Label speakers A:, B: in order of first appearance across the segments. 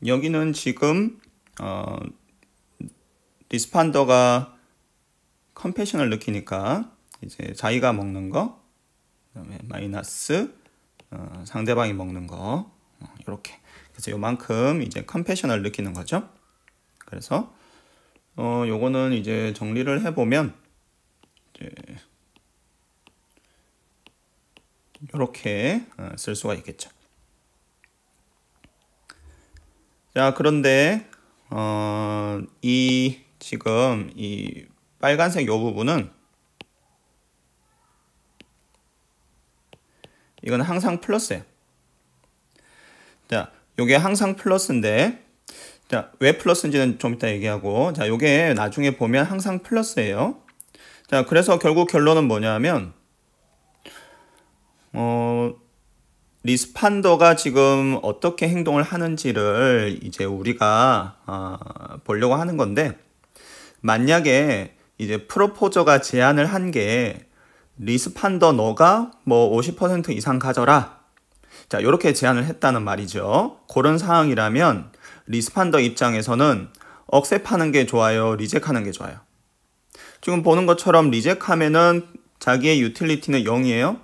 A: 여기는 지금 리스판더가 컴패션을 느끼니까 이제 자기가 먹는 거, 그다음에 마이너스 상대방이 먹는 거, 이렇게. 그래서 요만큼 이제 컴패션을 느끼는 거죠. 그래서 요거는 이제 정리를 해보면 이제 이렇게 쓸 수가 있겠죠. 자, 그런데 지금 이 빨간색 요 부분은 이건 항상 플러스예요. 자, 요게 항상 플러스인데, 자, 왜 플러스인지는 좀 이따 얘기하고, 자, 요게 나중에 보면 항상 플러스예요. 자, 그래서 결국 결론은 뭐냐면 리스판더가 지금 어떻게 행동을 하는지를 이제 우리가 보려고 하는 건데, 만약에 이제 프로포저가 제안을 한 게 리스판더 너가 뭐 50% 이상 가져라, 자, 이렇게 제안을 했다는 말이죠. 그런 상황이라면 리스판더 입장에서는 억셉하는 게 좋아요, 리젝하는 게 좋아요? 지금 보는 것처럼 리젝하면은 자기의 유틸리티는 0이에요.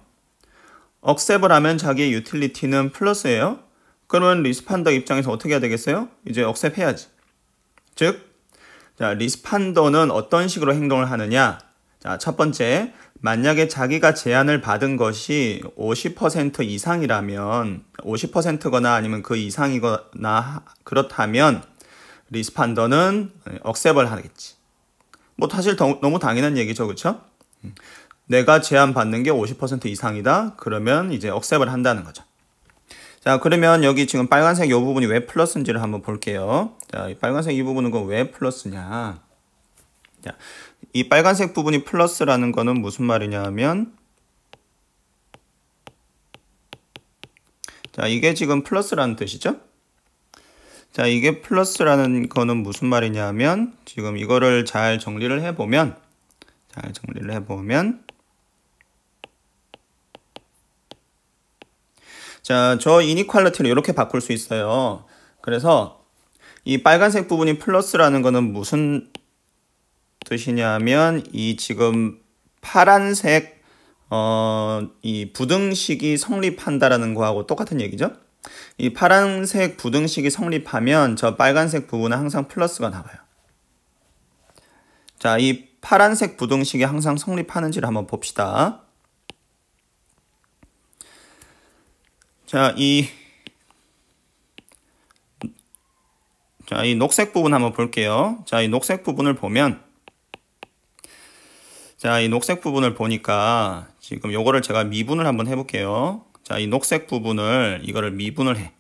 A: 억셉을 하면 자기의 유틸리티는 플러스예요. 그러면 리스판더 입장에서 어떻게 해야 되겠어요? 이제 억셉 해야지. 즉, 자, 리스판더는 어떤 식으로 행동을 하느냐? 자, 첫 번째, 만약에 자기가 제안을 받은 것이 50% 이상이라면, 50%거나 아니면 그 이상이거나 그렇다면 리스판더는 억셉을 하겠지. 뭐 사실 너무 당연한 얘기죠, 그렇죠? 내가 제안 받는 게 50% 이상이다. 그러면 이제 억셉을 한다는 거죠. 자, 그러면 여기 지금 빨간색 이 부분이 왜 플러스인지를 한번 볼게요. 자, 이 빨간색 이 부분은 왜 플러스냐? 자, 이 빨간색 부분이 플러스라는 거는 무슨 말이냐 하면, 자, 이게 지금 플러스라는 뜻이죠? 자, 이게 플러스라는 거는 무슨 말이냐 하면, 지금 이거를 잘 정리를 해보면, 자, 저 이니퀄리티를 이렇게 바꿀 수 있어요. 그래서 이 빨간색 부분이 플러스라는 거는 무슨 뜻이냐면, 이 지금 파란색 이 부등식이 성립한다라는 거하고 똑같은 얘기죠. 이 파란색 부등식이 성립하면 저 빨간색 부분은 항상 플러스가 나와요. 자, 이 파란색 부등식이 항상 성립하는지를 한번 봅시다. 자, 이 녹색 부분 한번 볼게요. 자, 이 녹색 부분을 보면, 자, 이 녹색 부분을 보니까 지금 요거를 제가 미분을 한번 해볼게요. 자, 이 녹색 부분을 이거를 미분을 해.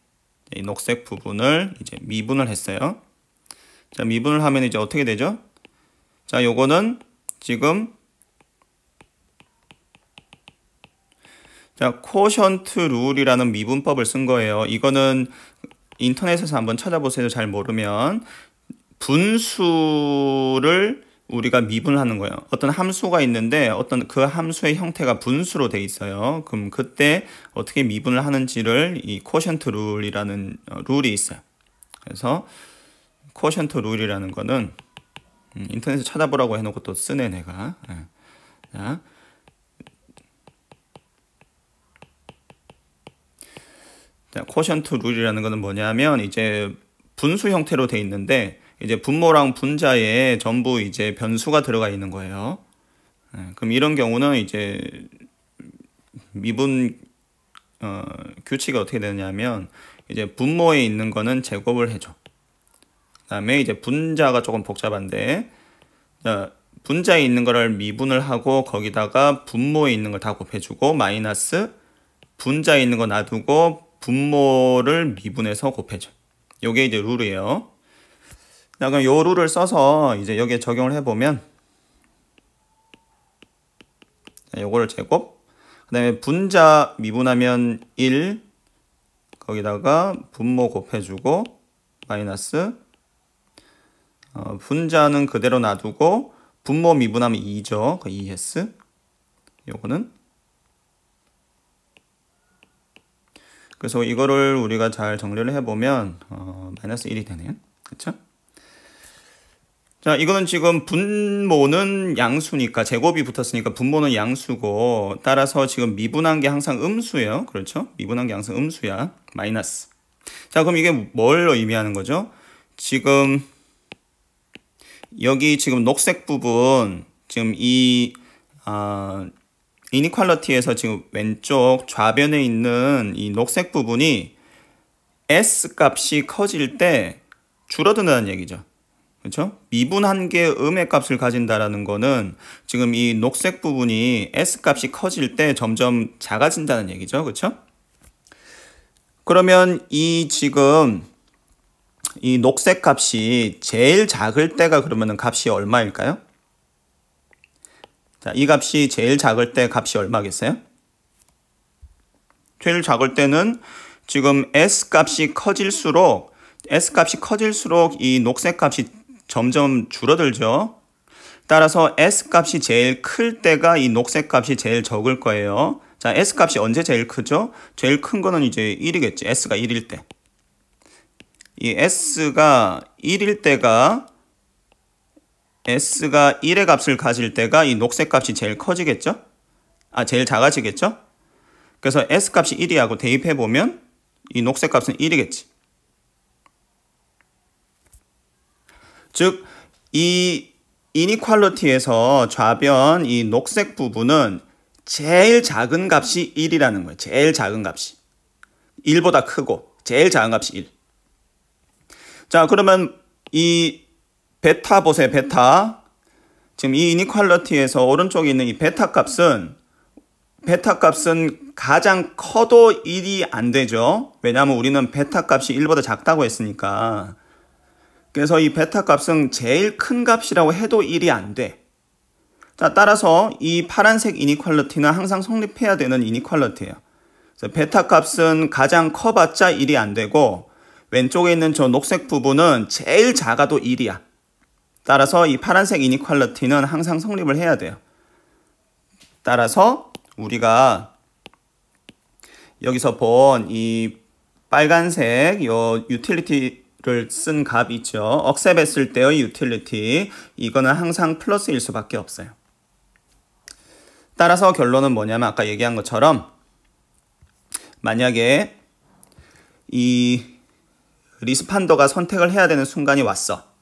A: 이 녹색 부분을 이제 미분을 했어요. 자, 미분을 하면 이제 어떻게 되죠? 자, 요거는 지금 자, 코션트 룰이라는 미분법을 쓴 거예요. 이거는 인터넷에서 한번 찾아보세요. 잘 모르면. 분수를 우리가 미분하는 거예요. 어떤 함수가 있는데 어떤 그 함수의 형태가 분수로 돼 있어요. 그럼 그때 어떻게 미분을 하는지를 이 코션트 룰이라는 룰이 있어요. 그래서 코션트 룰이라는 거는 인터넷에 찾아보라고 해놓고 또 쓰네 내가. 자, 코션트 룰이라는 거는 뭐냐면 이제 분수 형태로 돼 있는데 이제 분모랑 분자에 전부 이제 변수가 들어가 있는 거예요. 그럼 이런 경우는 이제 미분 규칙이 어떻게 되냐면 이제 분모에 있는 거는 제곱을 해줘. 그다음에 이제 분자가 조금 복잡한데 분자에 있는 거를 미분을 하고 거기다가 분모에 있는 걸 다 곱해주고 마이너스 분자에 있는 거 놔두고 분모를 미분해서 곱해줘. 요게 이제 룰이에요. 자, 그럼 요 룰을 써서 이제 여기에 적용을 해보면, 자, 요거를 제곱, 그 다음에 분자 미분하면 1, 거기다가 분모 곱해주고, 마이너스, 분자는 그대로 놔두고, 분모 미분하면 2죠. 그 2s. 요거는. 그래서 이거를 우리가 잘 정리를 해보면 마이너스 1이 되네요. 그쵸? 자, 이거는 지금 분모는 양수니까 제곱이 붙었으니까 분모는 양수고 따라서 지금 미분한 게 항상 음수예요. 그렇죠? 미분한 게 항상 음수야. 마이너스. 자, 그럼 이게 뭘 의미하는 거죠? 지금 여기 지금 녹색 부분 지금 이 이니퀄리티에서 지금 왼쪽 좌변에 있는 이 녹색 부분이 S 값이 커질 때 줄어든다는 얘기죠. 그렇죠? 미분한 개 음의 값을 가진다라는 거는 지금 이 녹색 부분이 S 값이 커질 때 점점 작아진다는 얘기죠. 그렇죠? 그러면 이 지금 이 녹색 값이 제일 작을 때가 그러면은 값이 얼마일까요? 자, 이 값이 제일 작을 때 값이 얼마겠어요? 제일 작을 때는 지금 S 값이 커질수록 이 녹색 값이 점점 줄어들죠. 따라서 S 값이 제일 클 때가 이 녹색 값이 제일 적을 거예요. 자, S 값이 언제 제일 크죠? 제일 큰 거는 이제 1이겠지. S가 1일 때. 이 S가 1일 때가 S가 1의 값을 가질 때가 이 녹색 값이 제일 커지겠죠? 제일 작아지겠죠? 그래서 S 값이 1이하고 대입해보면 이 녹색 값은 1이겠지. 즉, 이 이니퀄리티에서 좌변 이 녹색 부분은 제일 작은 값이 1이라는 거예요. 제일 작은 값이. 1보다 크고 제일 작은 값이 1. 자, 그러면 이 베타 보세요. 베타. 지금 이 이니퀄리티에서 오른쪽에 있는 이 베타 값은 가장 커도 1이 안 되죠. 왜냐하면 우리는 베타 값이 1보다 작다고 했으니까. 그래서 이 베타 값은 제일 큰 값이라고 해도 1이 안 돼. 자, 따라서 이 파란색 이니퀄리티는 항상 성립해야 되는 이니퀄리티예요. 그래서 베타 값은 가장 커봤자 1이 안 되고 왼쪽에 있는 저 녹색 부분은 제일 작아도 1이야. 따라서 이 파란색 이니퀄리티는 항상 성립을 해야 돼요. 따라서 우리가 여기서 본 이 빨간색 요 유틸리티를 쓴 값 있죠. 억셉했을 때의 유틸리티. 이거는 항상 플러스일 수밖에 없어요. 따라서 결론은 뭐냐면 아까 얘기한 것처럼 만약에 이 리스판더가 선택을 해야 되는 순간이 왔어.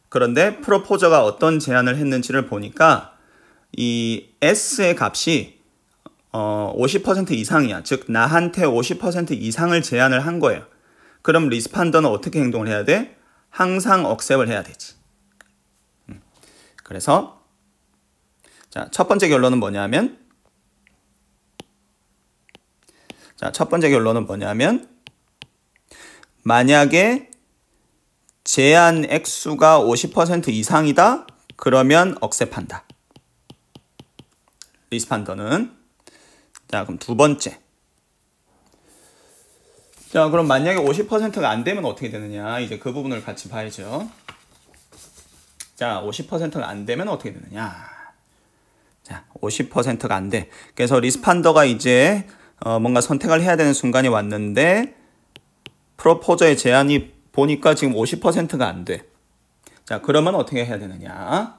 A: 그런데 프로포저가 어떤 제안을 했는지를 보니까 이 S의 값이 50% 이상이야. 즉 나한테 50% 이상을 제안을 한 거예요. 그럼 리스판더는 어떻게 행동을 해야 돼? 항상 억셉을 해야 되지. 그래서 자, 첫 번째 결론은 뭐냐면 만약에 제한 액수가 50% 이상이다. 그러면 억셉한다. 리스판더는. 자, 그럼 두 번째. 자, 그럼 만약에 50%가 안 되면 어떻게 되느냐? 이제 그 부분을 같이 봐야죠. 자, 50%가 안 되면 어떻게 되느냐? 자, 50%가 안 돼. 그래서 리스판더가 이제 뭔가 선택을 해야 되는 순간이 왔는데 프로포저의 제안이 보니까 지금 50%가 안 돼. 자, 그러면 어떻게 해야 되느냐?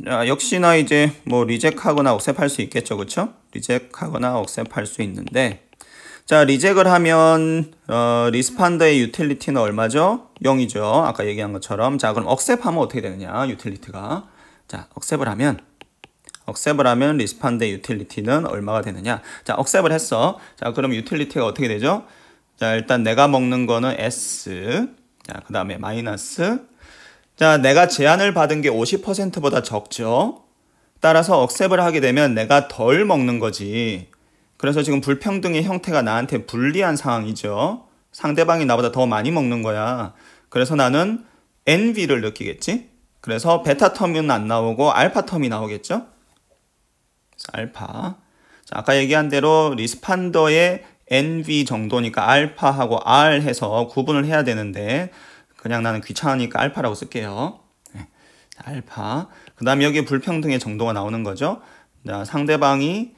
A: 자, 역시나 이제 뭐 리젝하거나 억셉할 수 있겠죠. 그쵸? 리젝하거나 억셉할 수 있는데 자, 리젝을 하면 리스판더의 유틸리티는 얼마죠? 0이죠. 아까 얘기한 것처럼. 자, 그럼 억셉하면 어떻게 되느냐? 유틸리티가. 자, 억셉을 하면 리스판더의 유틸리티는 얼마가 되느냐? 자, 억셉을 했어. 자, 그럼 유틸리티가 어떻게 되죠? 자, 일단 내가 먹는 거는 S. 자, 그 다음에 마이너스. 자, 내가 제한을 받은 게 50%보다 적죠. 따라서 억셉을 하게 되면 내가 덜 먹는 거지. 그래서 지금 불평등의 형태가 나한테 불리한 상황이죠. 상대방이 나보다 더 많이 먹는 거야. 그래서 나는 envy를 느끼겠지. 그래서 베타 텀은 안 나오고 알파 텀이 나오겠죠. 그래서 알파. 자, 아까 얘기한 대로 리스판더의 envy 정도니까 알파하고 R 해서 구분을 해야 되는데 그냥 나는 귀찮으니까 알파라고 쓸게요. 네. 알파. 그 다음에 여기 불평등의 정도가 나오는 거죠. 자, 상대방이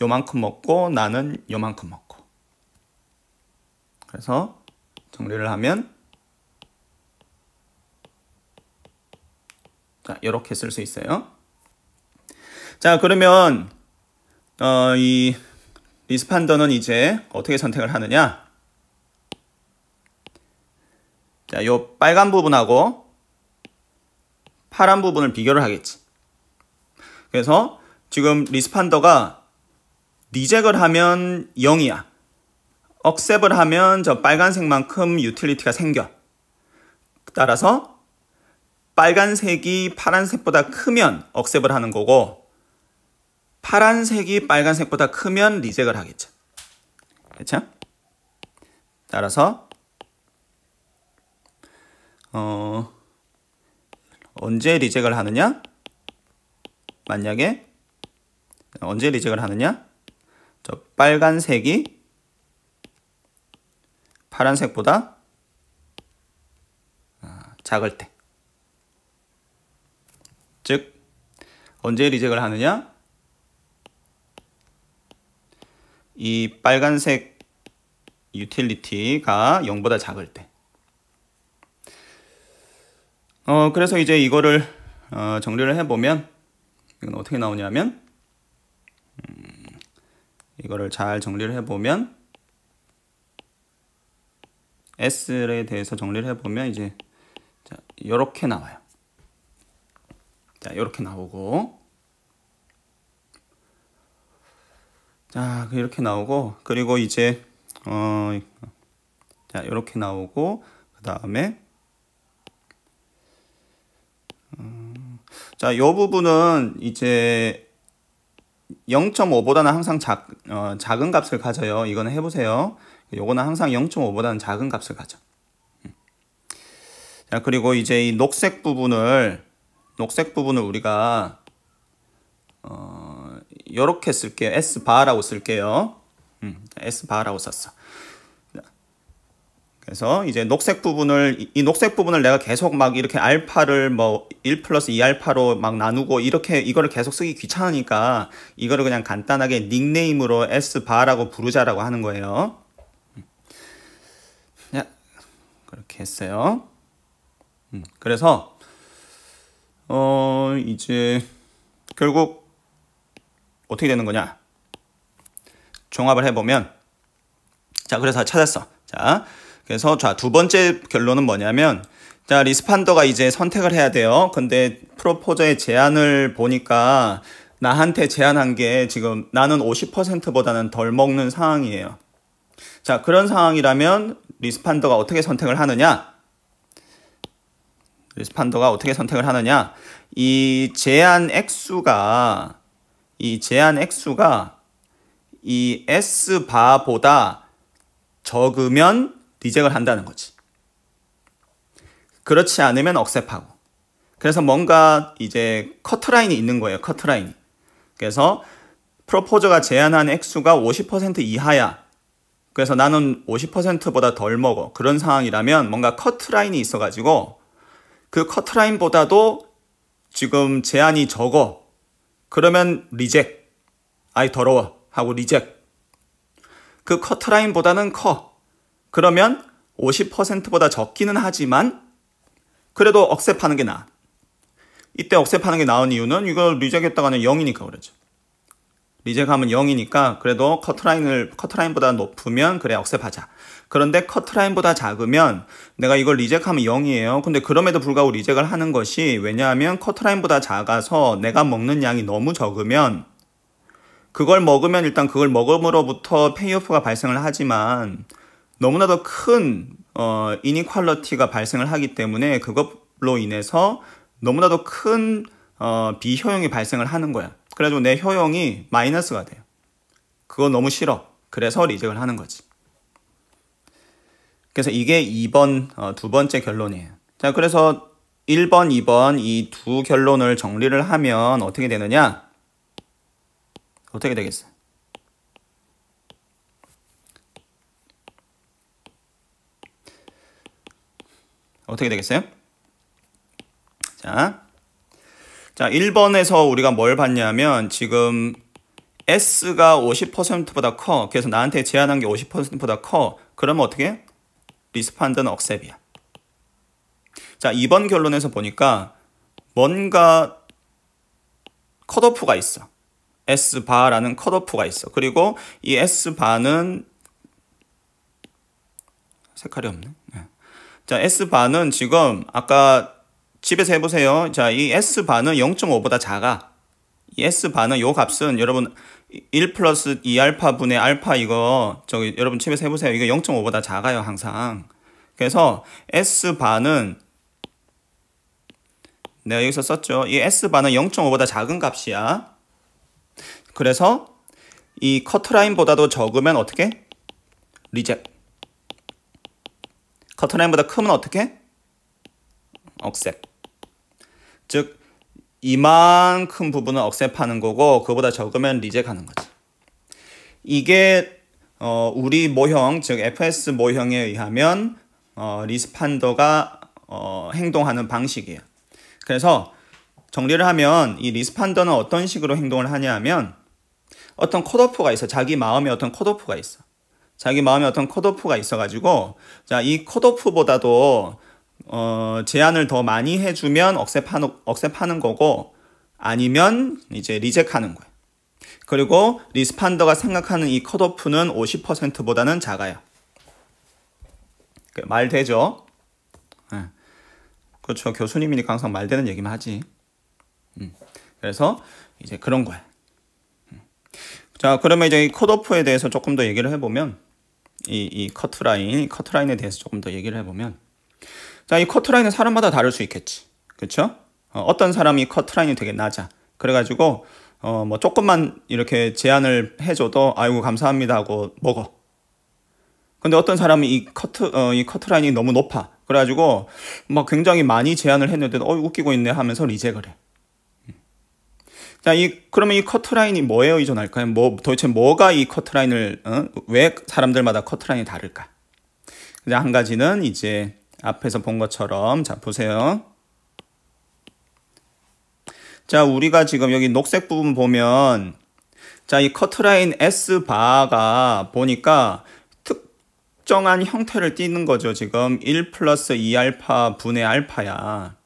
A: 요만큼 먹고 나는 요만큼 먹고. 그래서 정리를 하면 자, 이렇게 쓸 수 있어요. 자, 그러면 이 리스판더는 이제 어떻게 선택을 하느냐? 자, 요 빨간 부분하고 파란 부분을 비교를 하겠지. 그래서 지금 리스판더가 리젝을 하면 0이야. 억셉을 하면 저 빨간색만큼 유틸리티가 생겨. 따라서 빨간색이 파란색보다 크면 억셉을 하는 거고 파란색이 빨간색보다 크면 리젝을 하겠죠. 그렇죠? 따라서 언제 리젝을 하느냐? 만약에 언제 리젝을 하느냐? 저 빨간색이 파란색보다 작을 때. 즉 언제 리젝을 하느냐? 이 빨간색 유틸리티가 0보다 작을 때. 그래서 이제 이거를 정리를 해보면 이건 어떻게 나오냐면 이거를 잘 정리를 해보면 S에 대해서 정리를 해보면 이제 자, 이렇게 나와요. 자, 이렇게 나오고 자, 이렇게 나오고 그리고 이제 자, 이렇게 나오고 그 다음에 자, 이 부분은 이제 0.5보다는 항상 작은 값을 가져요. 이거는 해보세요. 요거는 항상 0.5보다는 작은 값을 가져. 자, 그리고 이제 이 녹색 부분을 우리가 요렇게 쓸게요. S바라고 쓸게요. S바라고 썼어. 그래서 이제 녹색 부분을 내가 계속 막 이렇게 알파를 뭐 1 플러스 2알파로 막 나누고 이거를 계속 쓰기 귀찮으니까 이거를 그냥 간단하게 닉네임으로 S바라고 부르자라고 하는 거예요. 자, 그렇게 했어요. 그래서 이제 결국 어떻게 되는 거냐? 종합을 해보면 자, 그래서 찾았어. 자, 그래서 자, 두 번째 결론은 뭐냐면 자, 리스판더가 이제 선택을 해야 돼요. 근데 프로포저의 제한을 보니까 나한테 제한한 게 지금 나는 50%보다는 덜 먹는 상황이에요. 자, 그런 상황이라면 리스판더가 어떻게 선택을 하느냐? 이 제한 액수가 이 S바보다 적으면 리젝을 한다는 거지. 그렇지 않으면 억셉하고. 그래서 뭔가 이제 커트라인이 있는 거예요. 커트라인이. 그래서 프로포저가 제한한 액수가 50% 이하야. 그래서 나는 50%보다 덜 먹어. 그런 상황이라면 뭔가 커트라인이 있어가지고 그 커트라인보다도 지금 제한이 적어. 그러면 리젝. 아이 더러워. 하고 리젝. 그 커트라인보다는 커. 그러면 50%보다 적기는 하지만 그래도 억셉하는 게 나아. 이때 억셉하는 게 나은 이유는 이거 리젝했다가는 0이니까 그러죠. 리젝하면 0이니까 그래도 커트라인보다 높으면 그래 억셉하자. 그런데 커트라인보다 작으면 내가 이걸 리젝하면 0이에요. 근데 그럼에도 불구하고 리젝을 하는 것이 왜냐하면 커트라인보다 작아서 내가 먹는 양이 너무 적으면 그걸 먹으면 일단 그걸 먹음으로부터 페이오프가 발생을 하지만 너무나도 큰 이니퀄리티가 발생을 하기 때문에 그것로 인해서 너무나도 큰 비효용이 발생을 하는 거야. 그래가지고 내 효용이 마이너스가 돼요. 그거 너무 싫어. 그래서 리젝을 하는 거지. 그래서 이게 2번 두 번째 결론이에요. 자, 그래서 1번, 2번 이 두 결론을 정리를 하면 어떻게 되느냐? 어떻게 되겠어? 어떻게 되겠어요? 자, 1번에서 우리가 뭘 봤냐면 지금 S가 50%보다 커. 그래서 나한테 제한한 게 50%보다 커. 그러면 어떻게? 리스판드는 억셉이야. 자, 이번 결론에서 보니까 뭔가 컷오프가 있어. S바라는 컷오프가 있어. 그리고 이 S바는 색깔이 없네. 네. 자, S바는 지금 아까 집에서 해보세요. 자, 이 S바는 0.5보다 작아. 이 S바는 요 값은 여러분 1 플러스 2알파 분의 알파 이거 저기 여러분 집에서 해보세요. 이거 0.5보다 작아요. 항상. 그래서 S바는 내가 여기서 썼죠. 이 S바는 0.5보다 작은 값이야. 그래서 이 커트라인보다도 적으면 어떻게? 리젝. 커트라인보다 크면 어떻게? 억셉. 즉 이만큼 부분은 억셉하는 거고 그거보다 적으면 리젝하는 거지. 이게 우리 모형, 즉 FS 모형에 의하면 리스판더가 행동하는 방식이에요. 그래서 정리를 하면 이 리스판더는 어떤 식으로 행동을 하냐면 어떤 컷오프가 있어. 자기 마음에 어떤 컷오프가 있어. 자기 마음에 어떤 컷오프가 있어가지고 자, 이 컷오프보다도 제한을 더 많이 해주면 억셉하는 거고 아니면 이제 리젝하는 거예요. 그리고 리스판더가 생각하는 이 컷오프는 50%보다는 작아요. 말 되죠? 네. 그렇죠. 교수님이니까 항상 말 되는 얘기만 하지. 그래서 이제 그런 거야. 자, 그러면 이제 이 컷오프에 대해서 조금 더 얘기를 해보면 이 커트라인에 대해서 조금 더 얘기를 해보면 자, 이 커트라인은 사람마다 다를 수 있겠지. 그렇죠? 어떤 사람이 커트라인이 되게 낮아. 그래가지고 뭐 조금만 이렇게 제한을 해줘도 아이고 감사합니다 하고 먹어. 근데 어떤 사람이 이 커트라인이 너무 높아. 그래가지고 막 굉장히 많이 제한을 했는데도 웃기고 있네 하면서 리젝을 해. 자, 그러면 이 커트라인이 뭐에 의존할까요? 도대체 뭐가 이 커트라인을, 왜 사람들마다 커트라인이 다를까? 그냥 한 가지는 이제 앞에서 본 것처럼, 자, 보세요. 자, 우리가 지금 여기 녹색 부분 보면, 자, 이 커트라인 S바가 보니까 특정한 형태를 띠는 거죠. 지금 1 플러스 2알파 분의 알파야.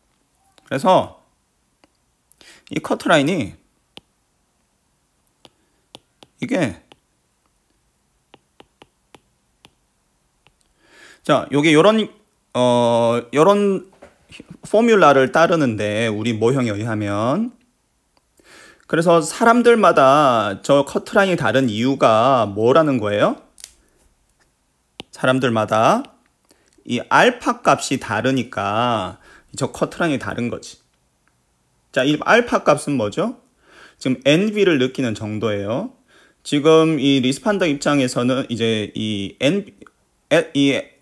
A: 그래서 이 커트라인이 이게 자, 요게 요런 포뮬라를 따르는데 우리 모형에 의하면 그래서 사람들마다 저 커트라인이 다른 이유가 뭐라는 거예요? 사람들마다 이 알파 값이 다르니까 저 커트라인이 다른 거지. 자, 이 알파 값은 뭐죠? 지금 NB를 느끼는 정도예요. 지금 이 리스판더 입장에서는 이제 이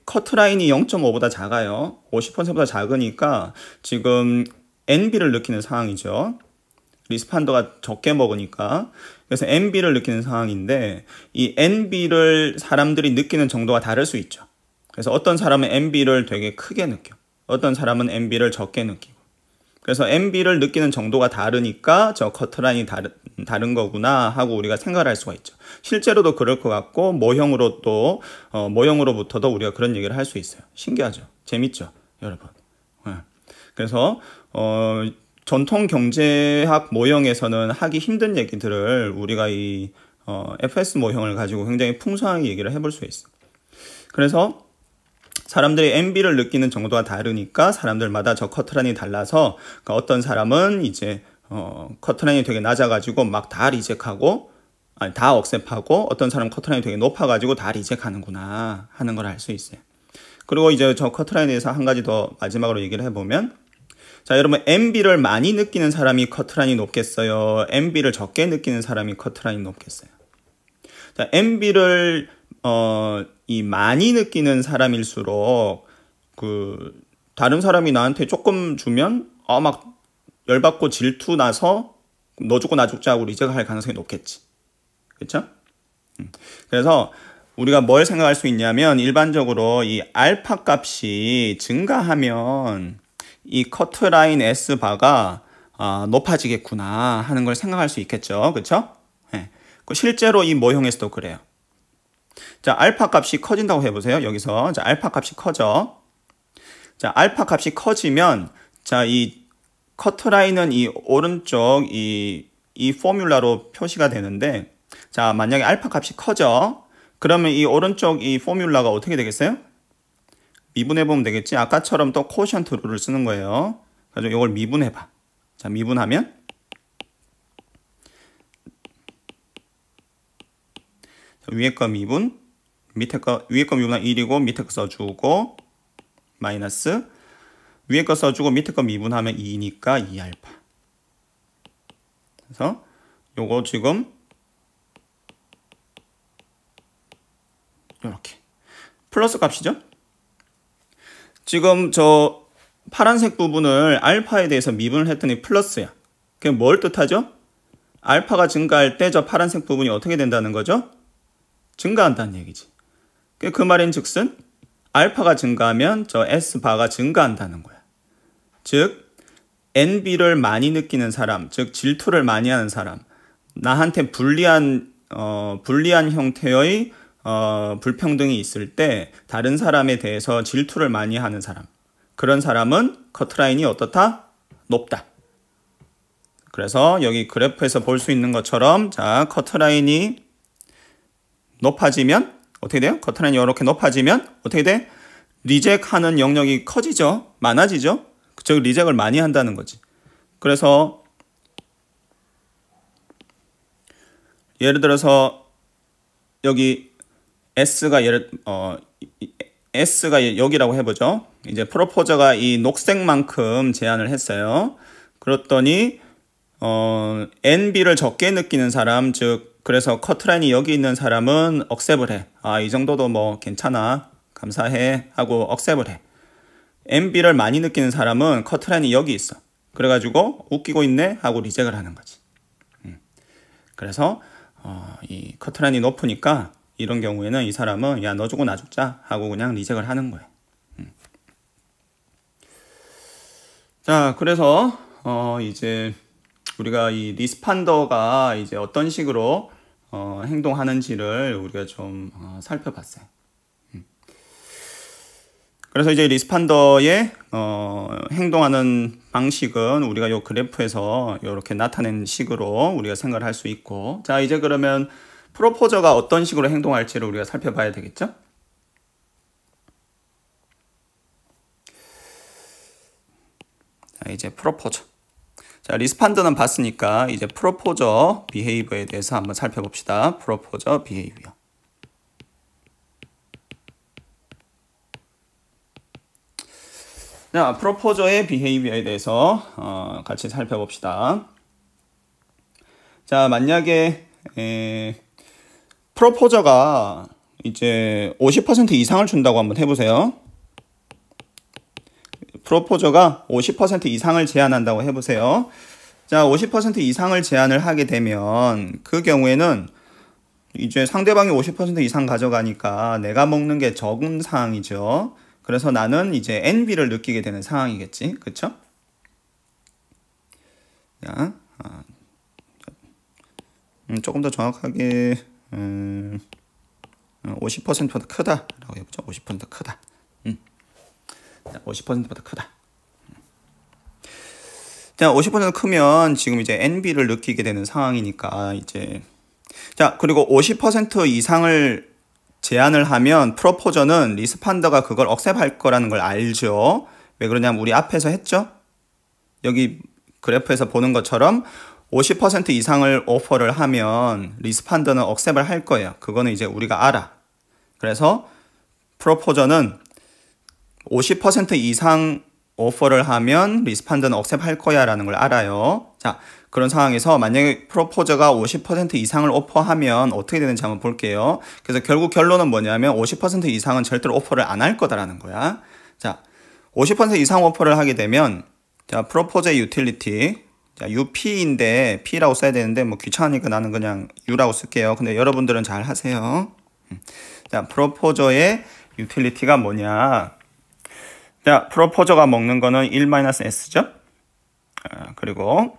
A: 커트라인이 0.5보다 작아요. 50%보다 작으니까 지금 NB를 느끼는 상황이죠. 리스판더가 적게 먹으니까. 그래서 NB를 느끼는 상황인데 이 NB를 사람들이 느끼는 정도가 다를 수 있죠. 그래서 어떤 사람은 NB를 되게 크게 느껴. 어떤 사람은 NB를 적게 느끼고. 그래서 NB를 느끼는 정도가 다르니까 저 커트라인이 다른 거구나 하고 우리가 생각을 할 수가 있죠. 실제로도 그럴 것 같고 모형으로부터도 우리가 그런 얘기를 할 수 있어요. 신기하죠? 재밌죠? 여러분. 그래서 전통 경제학 모형에서는 하기 힘든 얘기들을 우리가 이 FS 모형을 가지고 굉장히 풍성하게 얘기를 해볼 수 있어요. 그래서 사람들이 NB를 느끼는 정도가 다르니까 사람들마다 저 커트라인이 달라서 그러니까 어떤 사람은 이제 커트라인이 되게 낮아가지고 막 다 리젝하고 아니 다 억셉하고 어떤 사람은 커트라인이 되게 높아가지고 다 리젝하는구나 하는 걸 알 수 있어요. 그리고 이제 저 커트라인에 대해서 한 가지 더 마지막으로 얘기를 해보면 자, 여러분 NB를 많이 느끼는 사람이 커트라인이 높겠어요? NB를 적게 느끼는 사람이 커트라인이 높겠어요? 자, NB를 이 많이 느끼는 사람일수록 다른 사람이 나한테 조금 주면 막 열받고 질투 나서 너 죽고 나 죽자 하고 리젝할 가능성이 높겠지. 그렇죠? 그래서 우리가 뭘 생각할 수 있냐면 일반적으로 이 알파 값이 증가하면 이 커트라인 S바가 높아지겠구나 하는 걸 생각할 수 있겠죠. 그렇죠? 네. 실제로 이 모형에서도 그래요. 자, 알파 값이 커진다고 해보세요. 여기서. 자, 알파 값이 커져. 자, 알파 값이 커지면, 자, 이 커트라인은 이 오른쪽 이 포뮬라로 표시가 되는데, 자, 만약에 알파 값이 커져. 그러면 이 오른쪽 이 포뮬라가 어떻게 되겠어요? 미분해보면 되겠지? 아까처럼 또 코션트 룰을 쓰는 거예요. 그래서 이걸 미분해봐. 자, 미분하면 위에 거 미분, 밑에 거, 위에 거 미분은 1이고 밑에 거 써주고 마이너스 위에 거 써주고 밑에 거 미분하면 2니까 2알파. 그래서 요거 지금 요렇게 플러스 값이죠. 지금 저 파란색 부분을 알파에 대해서 미분을 했더니 플러스야. 그게 뭘 뜻하죠? 알파가 증가할 때 저 파란색 부분이 어떻게 된다는 거죠? 증가한다는 얘기지. 그 말인즉슨 알파가 증가하면 저 S바가 증가한다는 거야. 즉 NB를 많이 느끼는 사람, 즉 질투를 많이 하는 사람, 나한테 불리한 형태의 불평등이 있을 때 다른 사람에 대해서 질투를 많이 하는 사람, 그런 사람은 커트라인이 어떻다? 높다. 그래서 여기 그래프에서 볼 수 있는 것처럼 자, 커트라인이 높아지면 어떻게 돼요? 커트라인이 이렇게 높아지면 어떻게 돼? 리젝하는 영역이 커지죠? 많아지죠? 즉 리젝을 많이 한다는 거지. 그래서 예를 들어서 여기 S가 여기라고 해보죠. 이제 프로포저가 이 녹색만큼 제안을 했어요. 그랬더니 NB를 적게 느끼는 사람, 즉 그래서 커트라인이 여기 있는 사람은 억셉을 해. 아, 이 정도도 뭐 괜찮아, 감사해 하고 억셉을 해. NB를 많이 느끼는 사람은 커트라인이 여기 있어. 그래가지고 웃기고 있네 하고 리젝을 하는 거지. 그래서 이 커트라인이 높으니까 이런 경우에는 이 사람은 야, 너 주고 나 죽자 하고 그냥 리젝을 하는 거예요. 자, 그래서 이제 우리가 이 리스판더가 이제 어떤 식으로 행동하는지를 우리가 좀 살펴봤어요. 그래서 이제 리스판더의 행동하는 방식은 우리가 이 그래프에서 이렇게 나타낸 식으로 우리가 생각을 할 수 있고, 자, 이제 그러면 프로포저가 어떤 식으로 행동할지를 우리가 살펴봐야 되겠죠? 자, 이제 프로포저. 자, 리스판더는 봤으니까 이제 프로포저 비헤이비어에 대해서 한번 살펴봅시다. 프로포저 비헤이비어. 자, 프로포저의 비헤이비어에 대해서 같이 살펴봅시다. 자, 만약에 프로포저가 이제 50% 이상을 준다고 한번 해보세요. 프로포저가 50% 이상을 제한한다고 해보세요. 자, 50% 이상을 제한을 하게 되면 그 경우에는 이제 상대방이 50% 이상 가져가니까 내가 먹는 게 적은 상황이죠. 그래서 나는 이제 NB를 느끼게 되는 상황이겠지. 그쵸? 자, 조금 더 정확하게 50%보다 크다 라고 해보죠. 50% 크다. 50%보다 크다. 자, 50% 크면 지금 이제 NB를 느끼게 되는 상황이니까 이제, 자, 그리고 50% 이상을 제한을 하면 프로포저는 리스판더가 그걸 억셉할 거라는 걸 알죠. 왜 그러냐면 우리 앞에서 했죠. 여기 그래프에서 보는 것처럼 50% 이상을 오퍼를 하면 리스판더는 억셉을 할 거예요. 그거는 이제 우리가 알아. 그래서 프로포저는 50% 이상 오퍼를 하면 리스판더는 억셉할 거야 라는 걸 알아요. 자, 그런 상황에서 만약에 프로포저가 50% 이상을 오퍼하면 어떻게 되는지 한번 볼게요. 그래서 결국 결론은 뭐냐면 50% 이상은 절대로 오퍼를 안 할 거다라는 거야. 자, 50% 이상 오퍼를 하게 되면, 자, 프로포저의 유틸리티, 자, UP인데 P라고 써야 되는데 뭐 귀찮으니까 나는 그냥 U라고 쓸게요. 근데 여러분들은 잘 하세요. 자, 프로포저의 유틸리티가 뭐냐? 자, 프로포저가 먹는 거는 1-S죠? 그리고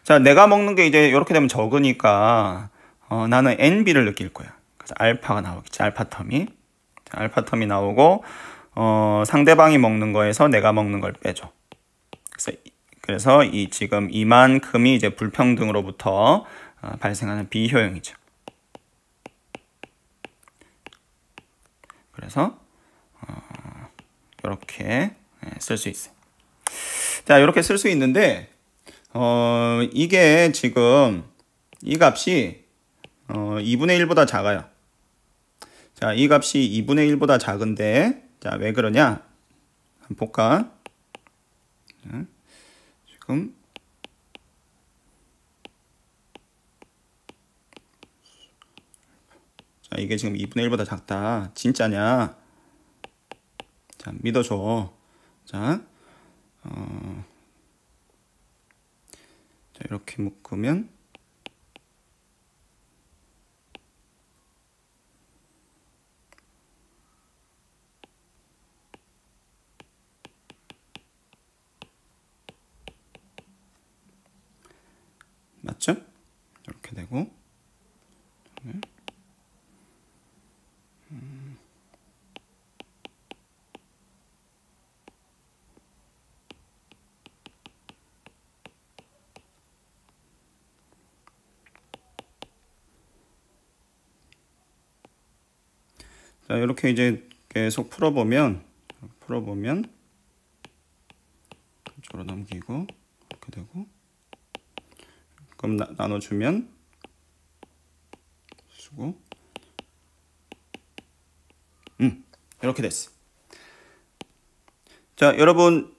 A: 자, 내가 먹는 게 이제 이렇게 되면 적으니까 나는 NB를 느낄 거야. 그래서 알파가 나오겠지. 알파 텀이. 알파 텀이 나오고 상대방이 먹는 거에서 내가 먹는 걸 빼줘. 그래서 이 지금 이만큼이 이제 불평등으로부터 발생하는 비효용이죠. 그래서 이렇게 쓸 수 있어요. 자, 이렇게 쓸 수 있는데 이게 지금 이 값이 2분의 1보다 작아요. 자, 이 값이 2분의 1보다 작은데, 자, 왜 그러냐? 한번 볼까? 지금 자, 이게 지금 2분의 1보다 작다. 진짜냐? 자, 믿어줘. 자, 자, 이렇게 묶으면 맞죠? 이렇게 되고 자, 이렇게 이제 계속 풀어보면 이쪽으로 넘기고 이렇게 되고 그럼 나눠주면 쓰고 이렇게 됐어. 자, 여러분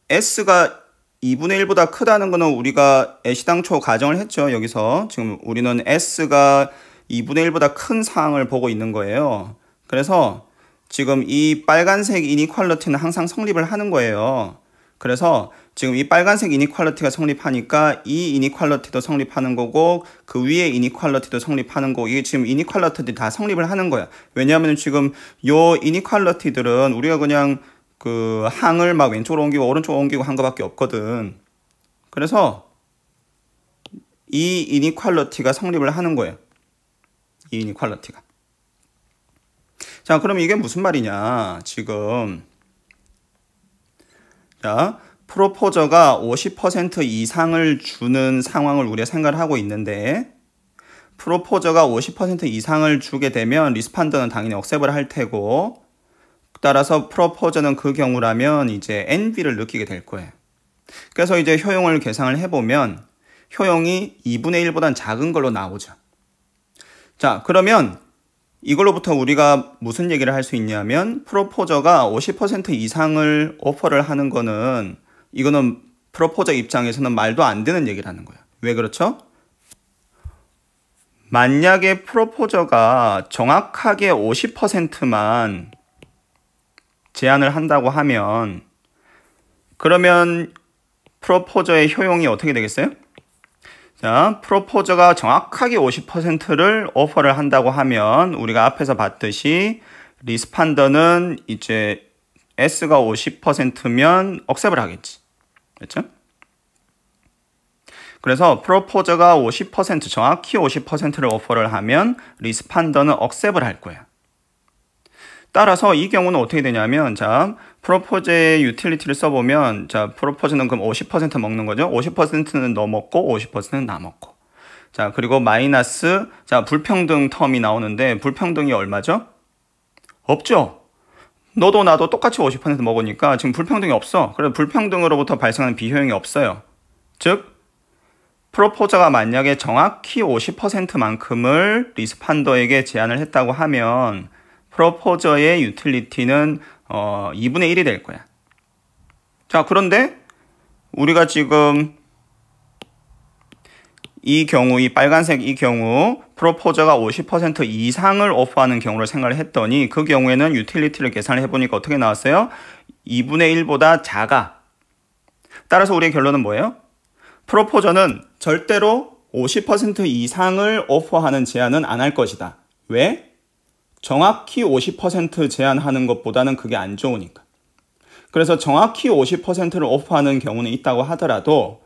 A: S가 2분의 1보다 크다는 거는 우리가 애시당초 가정을 했죠. 여기서 지금 우리는 S가 2분의 1보다 큰 사항을 보고 있는 거예요. 그래서 지금 이 빨간색 이니퀄리티는 항상 성립을 하는 거예요. 그래서 지금 이 빨간색 이니퀄리티가 성립하니까 이 이니퀄리티도 성립하는 거고 그 위에 이니퀄리티도 성립하는 거고 이게 지금 이니퀄리티들이 다 성립을 하는 거야. 왜냐하면 지금 요 이니퀄리티들은 우리가 그냥 그 항을 막 왼쪽으로 옮기고 오른쪽으로 옮기고 한 거밖에 없거든. 그래서 이 이니퀄리티가 성립을 하는 거예요. 이 이니퀄리티가. 자, 그럼 이게 무슨 말이냐? 지금 자, 프로포저가 50% 이상을 주는 상황을 우리가 생각을 하고 있는데 프로포저가 50% 이상을 주게 되면 리스판더는 당연히 억셉을 할 테고 따라서 프로포저는 그 경우라면 이제 NB를 느끼게 될 거예요. 그래서 이제 효용을 계산을 해보면 효용이 2분의 1보단 작은 걸로 나오죠. 자, 그러면 이걸로부터 우리가 무슨 얘기를 할 수 있냐면 프로포저가 50% 이상을 오퍼를 하는 거는 이거는 프로포저 입장에서는 말도 안 되는 얘기를 하는 거야. 왜 그렇죠? 만약에 프로포저가 정확하게 50%만 제한을 한다고 하면 그러면 프로포저의 효용이 어떻게 되겠어요? 자, 프로포저가 정확하게 50%를 오퍼를 한다고 하면 우리가 앞에서 봤듯이 리스판더는 이제 S가 50%면 억셉을 하겠지. 그렇죠? 그래서 프로포저가 50% 정확히 50%를 오퍼를 하면 리스판더는 억셉을 할 거야. 따라서 이 경우는 어떻게 되냐면 자, 프로포저의 유틸리티를 써보면 자, 프로포저는 그럼 50% 먹는 거죠. 50%는 너 먹고 50%는 나 먹고. 자, 그리고 마이너스 자, 불평등 텀이 나오는데 불평등이 얼마죠? 없죠. 너도 나도 똑같이 50% 먹으니까 지금 불평등이 없어. 그래서 불평등으로부터 발생하는 비효용이 없어요. 즉 프로포저가 만약에 정확히 50%만큼을 리스판더에게 제안을 했다고 하면 프로포저의 유틸리티는 2분의 1이 될 거야. 자, 그런데 우리가 지금 이 경우, 이 빨간색 이 경우 프로포저가 50% 이상을 오퍼하는 경우를 생각을 했더니 그 경우에는 유틸리티를 계산을 해보니까 어떻게 나왔어요? 2분의 1보다 작아. 따라서 우리의 결론은 뭐예요? 프로포저는 절대로 50% 이상을 오퍼하는 제안은 안 할 것이다. 왜? 정확히 50% 제한하는 것보다는 그게 안 좋으니까. 그래서 정확히 50%를 오퍼하는 경우는 있다고 하더라도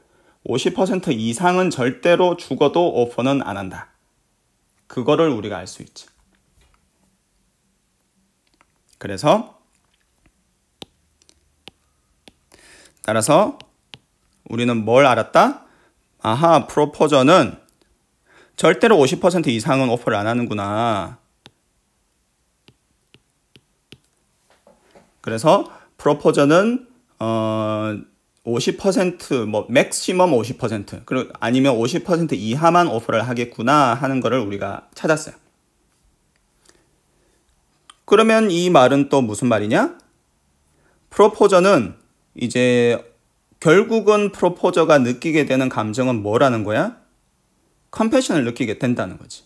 A: 50% 이상은 절대로 죽어도 오퍼는 안 한다. 그거를 우리가 알 수 있지. 그래서 따라서 우리는 뭘 알았다? 아하, 프로포저는 절대로 50% 이상은 오퍼를 안 하는구나. 그래서 프로포저는 50% 뭐 맥시멈 50% 그리고 아니면 50% 이하만 오퍼를 하겠구나 하는 거를 우리가 찾았어요. 그러면 이 말은 또 무슨 말이냐? 프로포저는 이제 결국은 프로포저가 느끼게 되는 감정은 뭐라는 거야? 컴패션을 느끼게 된다는 거지.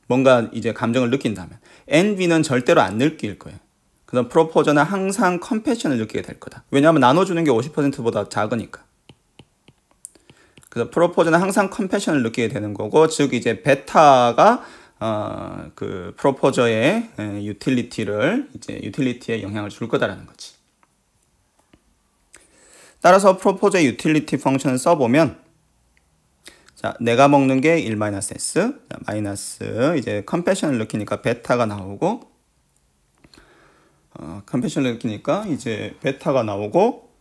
A: 뭔가 이제 감정을 느낀다면 envy는 절대로 안 느낄 거예요. 그래서 프로포저는 항상 컴패션을 느끼게 될 거다. 왜냐하면 나눠주는 게 50%보다 작으니까. 그래서 프로포저는 항상 컴패션을 느끼게 되는 거고, 즉 이제 베타가 그 프로포저의 유틸리티에 영향을 줄 거다라는 거지. 따라서 프로포저의 유틸리티 펑션을 써보면, 자, 내가 먹는 게 1-s, 마이너스 이제 컴패션을 느끼니까 베타가 나오고, 컴패션을 느끼니까 이제 베타가 나오고,